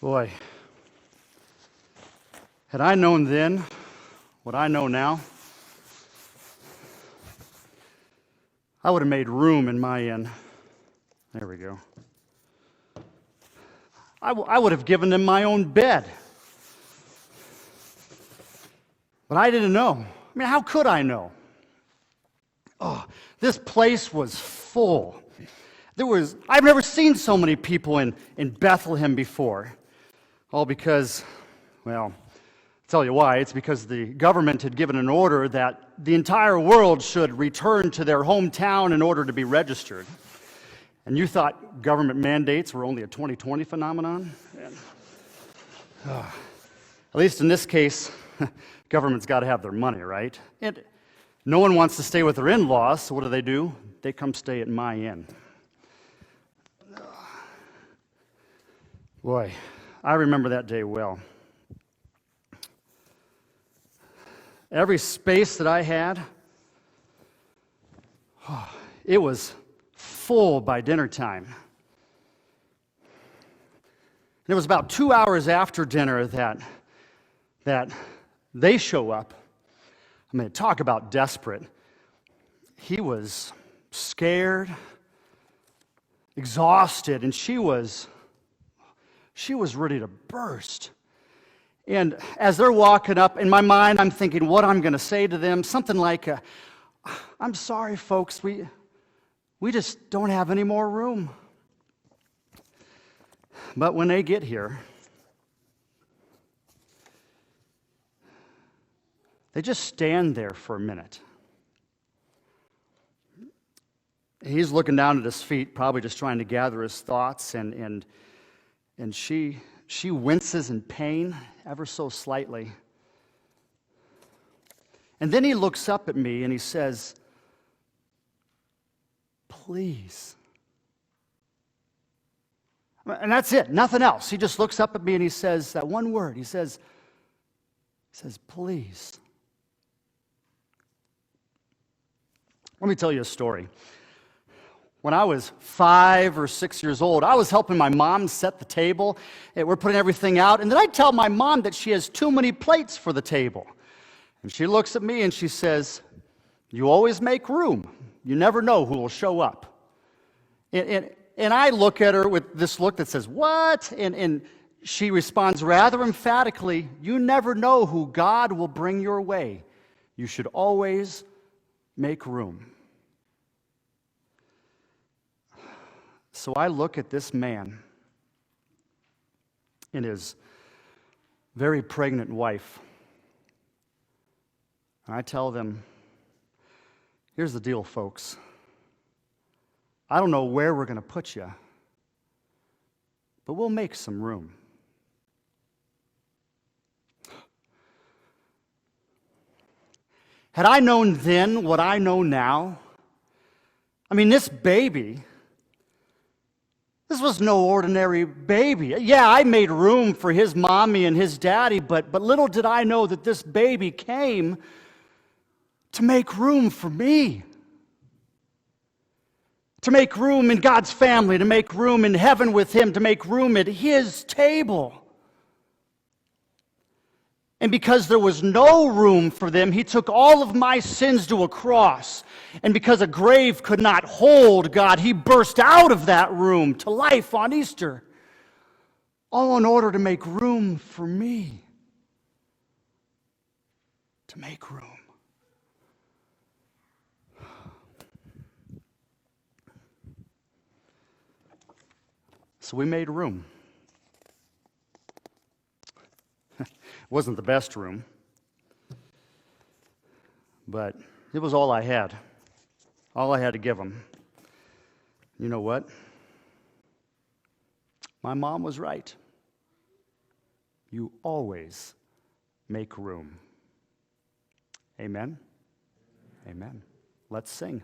Boy, had I known then what I know now, I would have made room in my inn. There we go. I would have given them my own bed. But I didn't know. I mean, how could I know? Oh, this place was full. I've never seen so many people in Bethlehem before. All because, well, I'll tell you why. It's because the government had given an order that the entire world should return to their hometown in order to be registered. And you thought government mandates were only a 2020 phenomenon? At least in this case, government's got to have their money, right? And no one wants to stay with their in-laws, so what do? They come stay at my inn. Boy, I remember that day well. Every space that I had, it was full by dinner time. And it was about 2 hours after dinner that they show up. I mean, talk about desperate. He was scared, exhausted, and she was ready to burst. And as they're walking up, in my mind, I'm thinking what I'm going to say to them, something like, I'm sorry, folks, we just don't have any more room. But when they get here, they just stand there for a minute. He's looking down at his feet, probably just trying to gather his thoughts, and she winces in pain ever so slightly. And then he looks up at me and he says, "Please." And that's it, nothing else. He just looks up at me and he says that one word. He says, "Please." Let me tell you a story. When I was 5 or 6 years old, I was helping my mom set the table. And we're putting everything out. And then I tell my mom that she has too many plates for the table. And she looks at me and she says, "You always make room. You never know who will show up." And I look at her with this look that says, "What?" And she responds rather emphatically, "You never know who God will bring your way. You should always make room." So I look at this man and his very pregnant wife, and I tell them, "Here's the deal, folks. I don't know where we're going to put you, but we'll make some room." Had I known then what I know now, I mean, this was no ordinary baby. Yeah, I made room for his mommy and his daddy, but little did I know that this baby came to make room for me. To make room in God's family, to make room in heaven with him, to make room at his table. And because there was no room for them, he took all of my sins to a cross. And because a grave could not hold God, he burst out of that room to life on Easter. All in order to make room for me. To make room. So we made room. It wasn't the best room, but it was all I had to give him. You know what? My mom was right. You always make room. Amen? Amen. Let's sing.